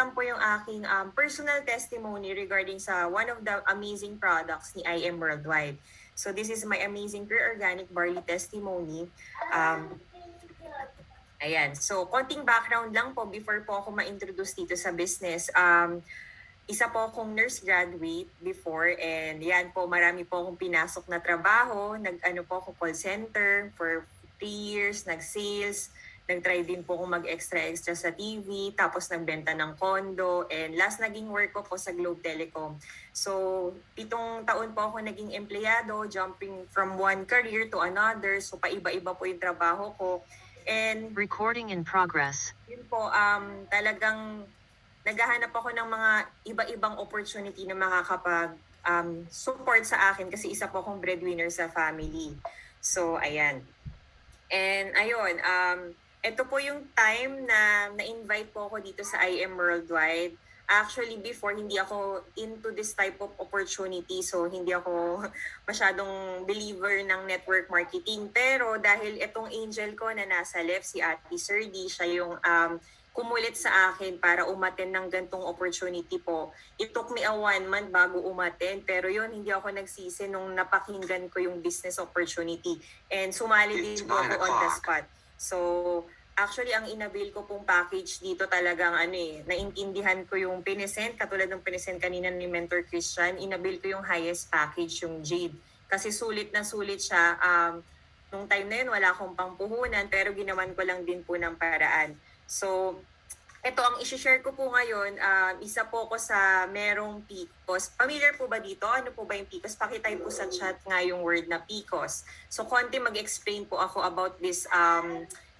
lang po yung aking personal testimony regarding sa one of the amazing products ni IM Worldwide. So this is my amazing pure organic barley testimony. Ayan, so konting background lang po before po ako ma-introduce dito sa business. Isa po akong nurse graduate before and yan po, marami po akong pinasok na trabaho. Nag-ano po ako call center for 3 years, nag-sales, nag-try din po akong mag-extra-extra sa TV, tapos nagbenta ng condo, and last naging work ko po sa Globe Telecom. So, 7 taon po ako naging empleyado, jumping from one career to another. So, paiba-iba po yung trabaho ko. And Recording in progress. yun po, talagang naghahanap ako ng mga iba-ibang opportunity na makakapag support sa akin kasi isa po akong breadwinner sa family. So, ayan. And ayun, ito po yung time na na-invite po ako dito sa IM Worldwide. Actually, before, hindi ako into this type of opportunity. So, hindi ako masyadong believer ng network marketing. Pero dahil itong angel ko na nasa left, si Ate Serdi, siya yung kumulit sa akin para umattend ng gantong opportunity po. It took me a 1 month bago umattend, pero yun, hindi ako nagsisi nung napakinggan ko yung business opportunity. And sumali din po ako on the spot. So, actually, ang inabil ko pong package dito talagang naintindihan ko yung pinesend, katulad ng pinesend kanina ni Mentor Christian, inabil ko yung highest package, yung Jade. Kasi sulit na sulit siya. Nung time na yun, wala akong pangpuhunan, pero ginawan ko lang din po ng paraan. So, ito ang isi-share ko po ngayon, isa po ko sa merong PCOS. Familiar po ba dito? Ano po ba yung PCOS? Pakitype po sa chat nga yung word na PCOS. So, konti mag-explain po ako about this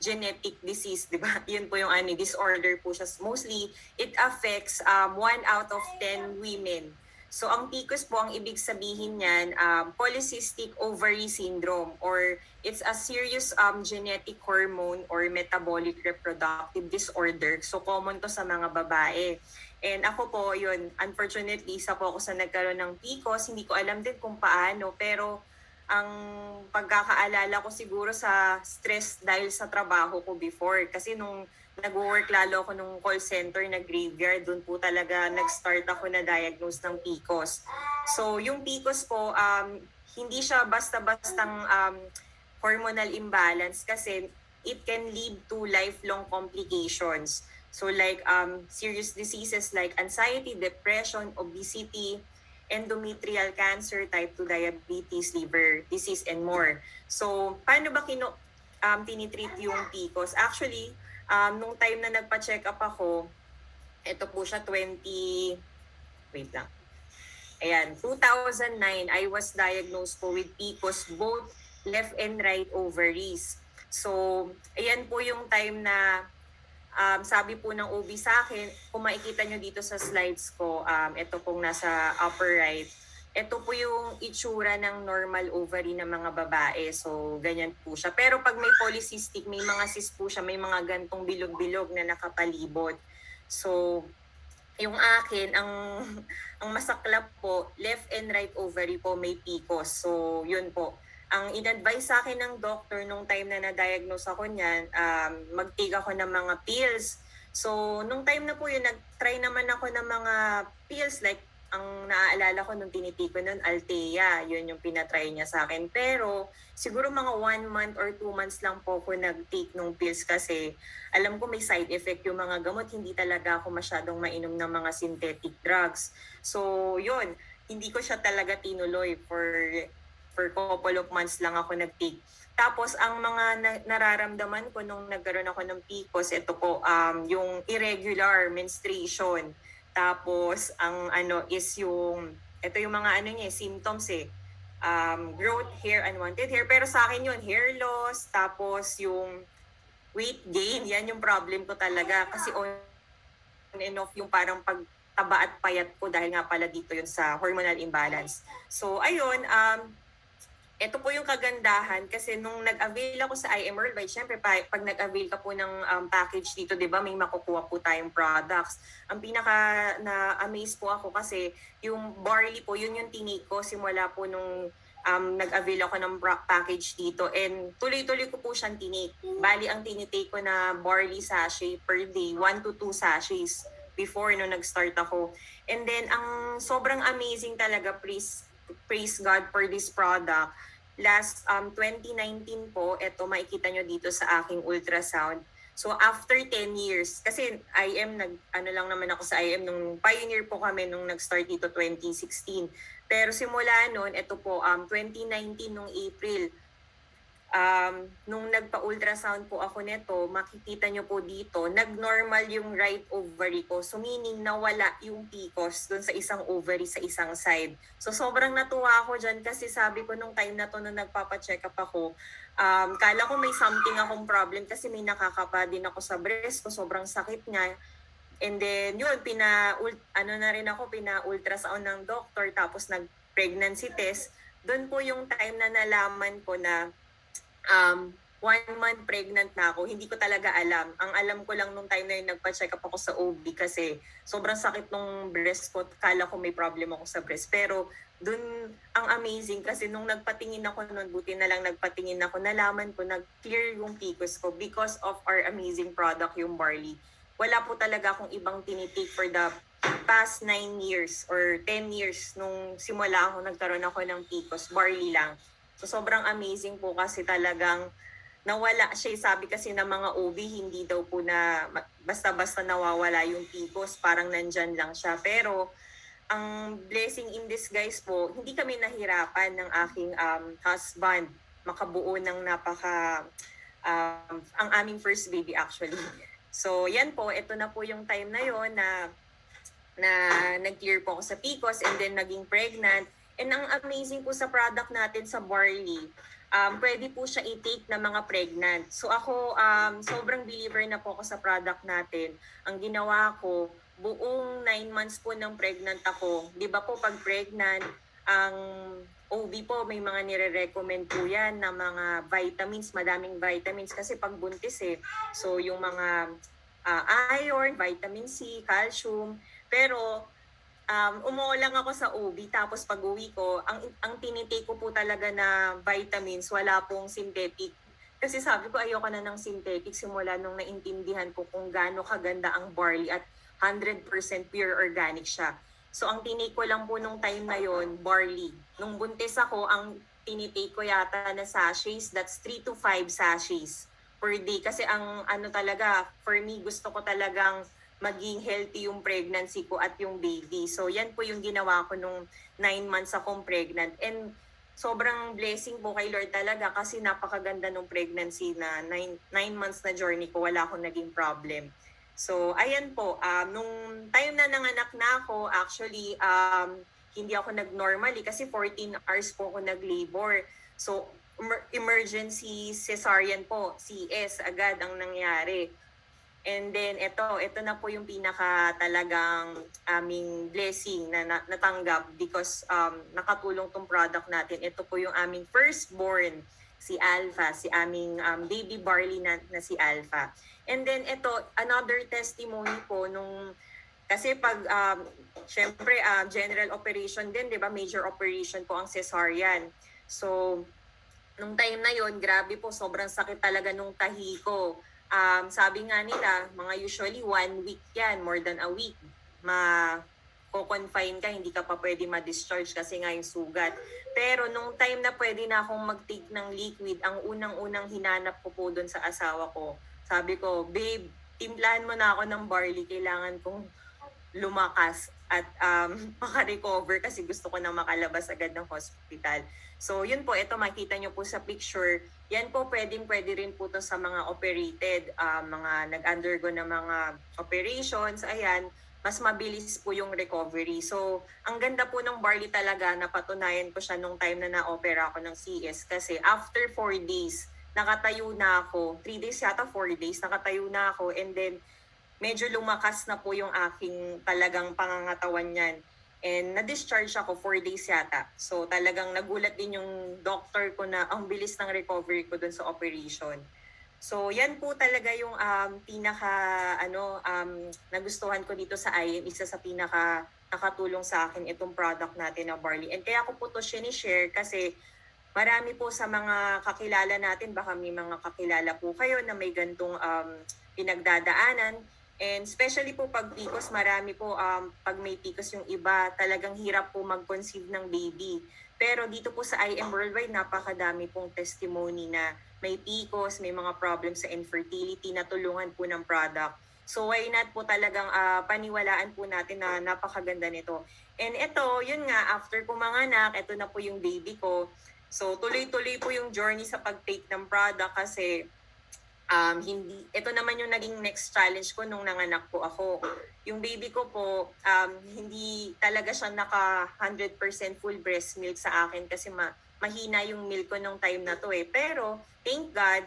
genetic disease, di ba? Yun po yung disorder po siya. Mostly, it affects 1 out of 10 women. So, ang PCOS po, ang ibig sabihin niyan, polycystic ovary syndrome, or it's a serious genetic hormone or metabolic reproductive disorder. So, common to sa mga babae. And ako po, yun, unfortunately, isa po ako sa nagkaroon ng PCOS. Hindi ko alam din kung paano, pero ang pagkakaalala ko siguro sa stress dahil sa trabaho ko before. Kasi nung nag-work lalo ako nung call center na graveyard, doon po talaga nag-start ako na diagnose ng PCOS. So yung PCOS po, hindi siya basta-bastang hormonal imbalance kasi it can lead to lifelong complications. So like serious diseases like anxiety, depression, obesity, endometrial cancer, type 2 diabetes, liver disease, and more. So paano ba tinitreat yung PCOS? Actually, nung time na nagpa-check up ako, ito po siya wait lang. Ayan, 2009, I was diagnosed po with PCOS, both left and right ovaries. So, ayan po yung time na sabi po ng OB sa akin, kung makikita nyo dito sa slides ko, ito pong nasa upper right, ito po yung itsura ng normal ovary ng mga babae. So, ganyan po siya. Pero pag may polycystic, may mga cyst po siya, may mga gantong bilog-bilog na nakapalibot. So, yung akin, ang masaklap po, left and right ovary po may PCOS. So, yun po. Ang in-advise sa akin ng doctor nung time na na-diagnose ako niyan, mag-take ako ng mga pills. So, nung time na po yun, nag-try naman ako ng mga pills like ang naaalala ko nung tinitake ko nun, Althea, yun yung pinatry niya sa akin. Pero siguro mga 1 month or 2 months lang po ako nag-take nung pills kasi alam ko may side effect yung mga gamot. Hindi talaga ako masyadong mainom ng mga synthetic drugs. So yun, hindi ko siya talaga tinuloy for couple of months lang ako nag-take. Tapos ang mga nararamdaman ko nung nagkaroon ako ng PCOS, ito po, yung irregular menstruation. Tapos ang is ito yung mga symptoms growth, hair, unwanted hair. Pero sa akin yun, hair loss, tapos yung weight gain, yan yung problem ko talaga. Kasi on and off yung parang pagtaba at payat ko dahil nga pala dito yun sa hormonal imbalance. So ayun, ito po yung kagandahan kasi nung nag-avail ako sa IM Worldwide, syempre pag nag-avail ka po ng package dito, di ba, may makukuha po tayong products. Ang pinaka na-amaze po ako kasi yung barley po, yun yung tinake ko simula po nung nag-avail ako ng package dito and tuloy-tuloy ko po siyang tinake. Bali, ang tinitake ko na barley sachet per day, 1 to 2 sachets before no nag-start ako. And then ang sobrang amazing talaga, praise God for this product. Last 2019 po, eto makikita nyo dito sa aking ultrasound. So after 10 years, kasi IM, ano lang naman ako sa IM, nung pioneer po kami nung nag-start dito 2016. Pero simula noon, ito po, 2019 nung April, nung nagpa-ultrasound po ako nito, makikita nyo po dito, nag-normal yung right ovary ko. So meaning nawala yung PCOS dun sa isang ovary sa isang side. So sobrang natuwa ako dyan kasi sabi ko nung time na to nung nagpapa-check up ako, kala ko may something akong problem kasi may nakakapa din ako sa breast ko, sobrang sakit nga. And then yun, pina-ultrasound ng doctor tapos nag-pregnancy test. Doon po yung time na nalaman ko na 1 month pregnant na ako. Hindi ko talaga alam. Ang alam ko lang nung time na yun, nagpa-check up ako sa OB kasi sobrang sakit nung breast ko. Kala ko may problem ako sa breast. Pero dun ang amazing kasi nung nagpatingin ako noon, buti na lang nagpatingin ako, nalaman ko, nag-clear yung PCOS ko because of our amazing product, yung barley. Wala po talaga akong ibang tinitake for the past 9 years or 10 years nung simula ako, nagkaroon ako ng PCOS, barley lang. So sobrang amazing po kasi talagang nawala siya. Sabi kasi ng mga OB, hindi daw po na basta-basta nawawala yung PCOS, parang nandyan lang siya. Pero ang blessing in disguise po, hindi kami nahirapan ng aking husband makabuo ng ang aming first baby actually. So yan po, ito na po yung time na yon na nag-clear po ako sa PCOS and then naging pregnant. And ang amazing po sa product natin sa barley, pwede po siya i-take na mga pregnant. So ako, sobrang believer na po ako sa product natin. Ang ginawa ko, buong 9 months po ng pregnant ako. Di ba po pag pregnant, ang OB po may mga nire-recommend po yan na mga vitamins, madaming vitamins kasi pag buntis eh. So yung mga iron, vitamin C, calcium. Pero umuulang ako sa OB tapos pag uwi ko, ang tinitake ko po talaga na vitamins, wala pong synthetic. Kasi sabi ko ayoko na ng synthetic simula nung naintindihan ko kung gaano kaganda ang barley at 100% pure organic siya. So ang tinake ko lang po nung time na yon, barley. Nung buntis ako, ang tinitake ko yata na sachets, that's 3 to 5 sachets per day. Kasi ang ano talaga, for me, gusto ko talagang maging healthy yung pregnancy ko at yung baby. So yan po yung ginawa ko nung 9 months akong pregnant. And sobrang blessing po kay Lord talaga kasi napakaganda nung pregnancy na 9 months na journey ko, wala akong naging problem. So ayan po, nung time na nanganak na ako, actually hindi ako nag-normally kasi 14 hours po ako nag-labor. So emergency cesarean po, CS agad ang nangyari. And then ito na po yung pinaka talagang aming blessing na natanggap because nakatulong tong product natin. Ito po yung aming firstborn, si Alpha, si aming baby barley na si Alpha. And then ito, another testimony po nung, kasi pag syempre general operation din, 'di ba? Major operation po ang cesarean. So nung time na yon, grabe po, sobrang sakit talaga nung tahi ko. Sabi nga nila, mga usually 1 week yan, more than a week. Confine ka, hindi ka pa pwede ma-discharge kasi nga yung sugat. Pero nung time na pwede na akong mag-take ng liquid, ang unang-unang hinanap ko po doon sa asawa ko, sabi ko, babe, timplahan mo na ako ng barley, kailangan kong lumakas at makarecover kasi gusto ko na makalabas agad ng hospital. So yun po, ito makita nyo po sa picture. Yan po pwede rin po to sa mga operated, mga nag-undergo na mga operations. Ayan, mas mabilis po yung recovery. So ang ganda po ng barley talaga, napatunayan ko siya nung time na na-opera ako ng CS kasi after 4 days, nakatayo na ako. 3 days yata, 4 days, nakatayo na ako. And then medyo lumakas na po yung aking talagang pangangatawan niyan. And na-discharge ako 4 days yata. So talagang nagulat din yung doctor ko na ang bilis ng recovery ko dun sa operation. So yan po talaga yung nagustuhan ko dito sa IM, isa sa pinaka nakatulong sa akin itong product natin na barley. And kaya ko po to share kasi marami po sa mga kakilala natin, baka may mga kakilala po kayo na may gantong pinagdadaanan. And especially po pag PCOS, marami po pag may PCOS yung iba, talagang hirap po mag-conceive ng baby. Pero dito po sa IM Worldwide, napakadami pong testimony na may PCOS, may mga problems sa infertility na tulungan po ng product. So why not po talagang paniwalaan po natin na napakaganda nito. And ito, yun nga, after ko manganak, ito na po yung baby ko. So tuloy-tuloy po yung journey sa pag-take ng product kasi hindi, ito naman yung naging next challenge ko nung nanganak po ako. Yung baby ko po, hindi talaga siya naka 100% full breast milk sa akin kasi mahina yung milk ko nung time na to eh. Pero, thank God,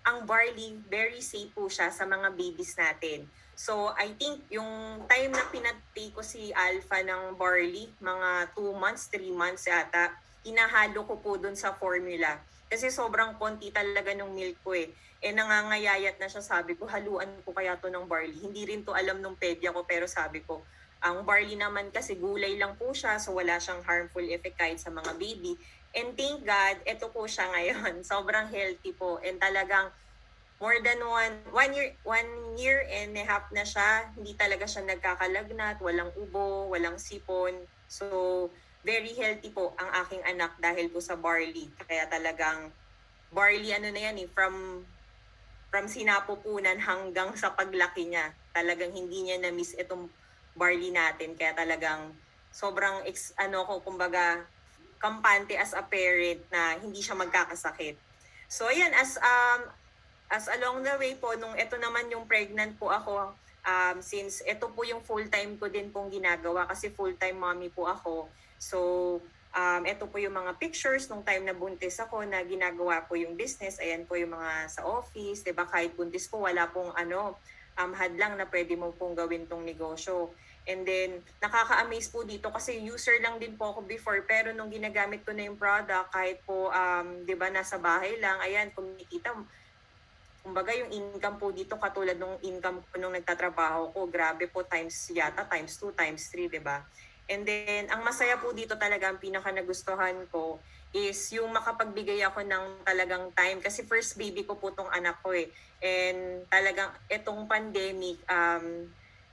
ang barley, very safe po siya sa mga babies natin. So, I think yung time na pinatay ko si Alpha ng barley, mga 2 months, 3 months yata, hinahalo ko po dun sa formula. Kasi sobrang konti talaga ng milk ko eh. Eh nangangayayat na siya, sabi ko, haluan ko kaya to ng barley. Hindi rin to alam nung pedya ko, pero sabi ko, ang barley naman kasi gulay lang po siya, so wala siyang harmful effect kahit sa mga baby. And thank God, ito po siya ngayon. Sobrang healthy po. And talagang more than one year and a half na siya. Hindi talaga siya nagkakalagnat, walang ubo, walang sipon. So, very healthy po ang aking anak dahil po sa barley. Kaya talagang barley ano na yan eh, from sinapupunan hanggang sa paglaki niya. Talagang hindi niya na-miss itong barley natin. Kaya talagang sobrang kumbaga kampante as a parent na hindi siya magkakasakit. So ayan, as along the way po, nung ito naman yung pregnant po ako, since ito po yung full-time ko din pong ginagawa kasi full-time mommy po ako. So, ito po yung mga pictures nung time na buntis ako na ginagawa po yung business. Ayan po yung mga sa office, 'di ba? Kahit buntis po, wala pong hadlang na pwede mo pong gawin tong negosyo. And then, nakaka-amaze po dito kasi user lang din po ako before, pero nung ginagamit ko na yung product, kahit po, 'di ba, nasa bahay lang, ayan, kumikita. Kumbaga yung income po dito katulad nung income ko nung nagtatrabaho ko, grabe po, times 2, times 3, 'di ba? And then ang masaya po dito talaga, ang pinaka nagustuhan ko is yung makapagbigay ako ng talagang time kasi first baby ko po tong anak ko eh. And talagang etong pandemic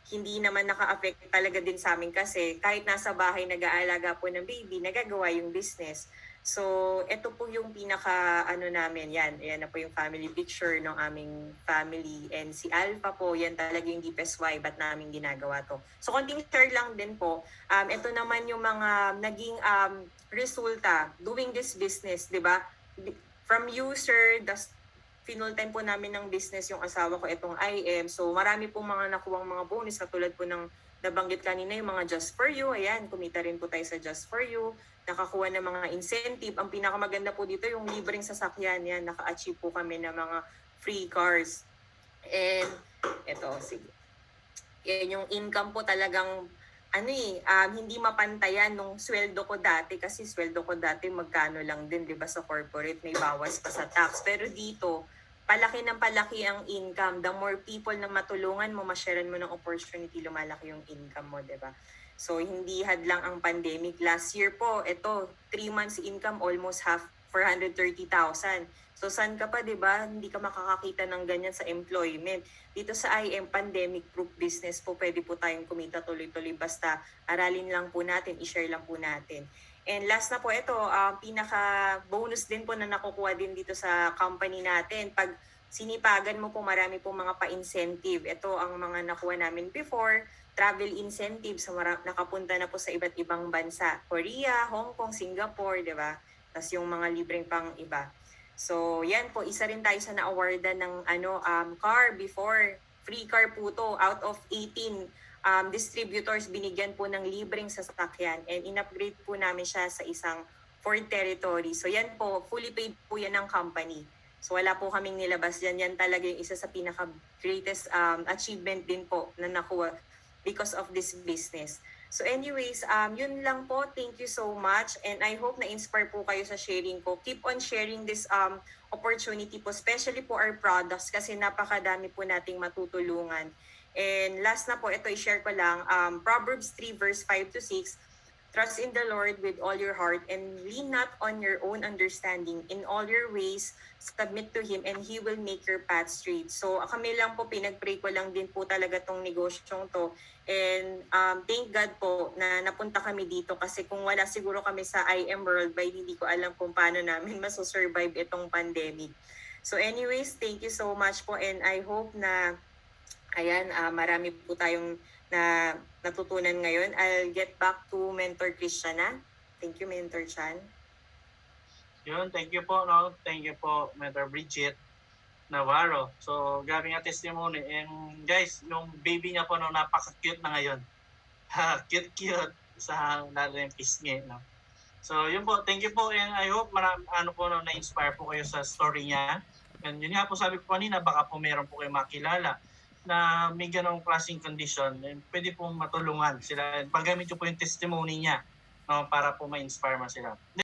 hindi naman naka-affect talaga din sa amin kasi kahit nasa bahay nag-aalaga po ng baby, nagagawa yung business. So, ito po yung pinaka namin, yan na po yung family picture ng aming family. And si Alpha po, yan talaga yung deepest why ba't namin ginagawa to. So, konting share lang din po. Ito naman yung mga naging resulta doing this business, di ba? From user, full time po namin ng business yung asawa ko, itong IM. So, marami pong mga nakuwang mga bonus, katulad po ng nabanggit kanina, yung mga Just For You. Ayan, kumita rin po tayo sa Just For You. Nakakuha ng mga incentive. Ang pinakamaganda po dito, yung libreng sasakyan. Yan, naka-achieve po kami ng mga free cars. And, eto, sige. Yan, yung income po talagang, hindi mapantayan nung sweldo ko dati. Kasi sweldo ko dati, magkano lang din, di ba, sa corporate, may bawas pa sa tax. Pero dito, palaki ng palaki ang income. The more people na matulungan mo, masharean mo ng opportunity, lumalaki yung income mo, di ba? So, hindi hadlang ang pandemic. Last year po, ito, 3 months income, almost half, 430,000. So, saan ka pa, di ba? Hindi ka makakakita ng ganyan sa employment. Dito sa IM, pandemic-proof business po, pwede po tayong kumita tuloy-tuloy. Basta aralin lang po natin, i-share lang po natin. And last na po ito, pinaka-bonus din po na nakukuha din dito sa company natin. Pag sinipagan mo po, marami po mga pa-incentive. Ito ang mga nakuha namin before. Travel incentives, nakapunta na po sa iba't ibang bansa. Korea, Hong Kong, Singapore, di ba? Tapos yung mga libreng pang iba. So, yan po, isa rin tayo sa na-awardan ng car before. Free car po to, out of 18 distributors, binigyan po ng libreng sasakyan, and in-upgrade po namin siya sa isang Ford Territory. So yan po, fully paid po yan ng company. So wala po kaming nilabas dyan. Yan talaga yung isa sa pinaka-greatest achievement din po na nakuha because of this business. So anyways, yun lang po. Thank you so much. And I hope na-inspire po kayo sa sharing ko. Keep on sharing this opportunity po, especially po our products, kasi napakadami po nating matutulungan. And last na po, ito i-share ko lang, Proverbs 3 verse 5 to 6, Trust in the Lord with all your heart and lean not on your own understanding. In all your ways, submit to Him and He will make your path straight. So kami lang po, pinag-pray ko lang din po talaga tong negosyong to. And thank God po na napunta kami dito kasi kung wala siguro kami sa IM Worldwide, hindi ko alam kung paano namin masosurvive itong pandemic. So anyways, thank you so much po and I hope na ayan, marami po tayong na natutunan ngayon. I'll get back to Mentor Christiana. Thank you, Mentor Chan. Yun, thank you po, no? Thank you po, Mentor Bridget Navarro. So, grabe nga testimony. And guys, yung baby niya po, no, napaka-cute na ngayon. Cute-cute sa lalo yung pisngi, no? So, yun po, thank you po. And I hope na-inspire po kayo sa story niya. And yun nga po, sabi ko kanina, baka po meron po kayo makilala na may ganong klaseng condition, pwede po matulungan sila. Paggamit nyo po yung testimony niya, no, para po ma-inspire man sila.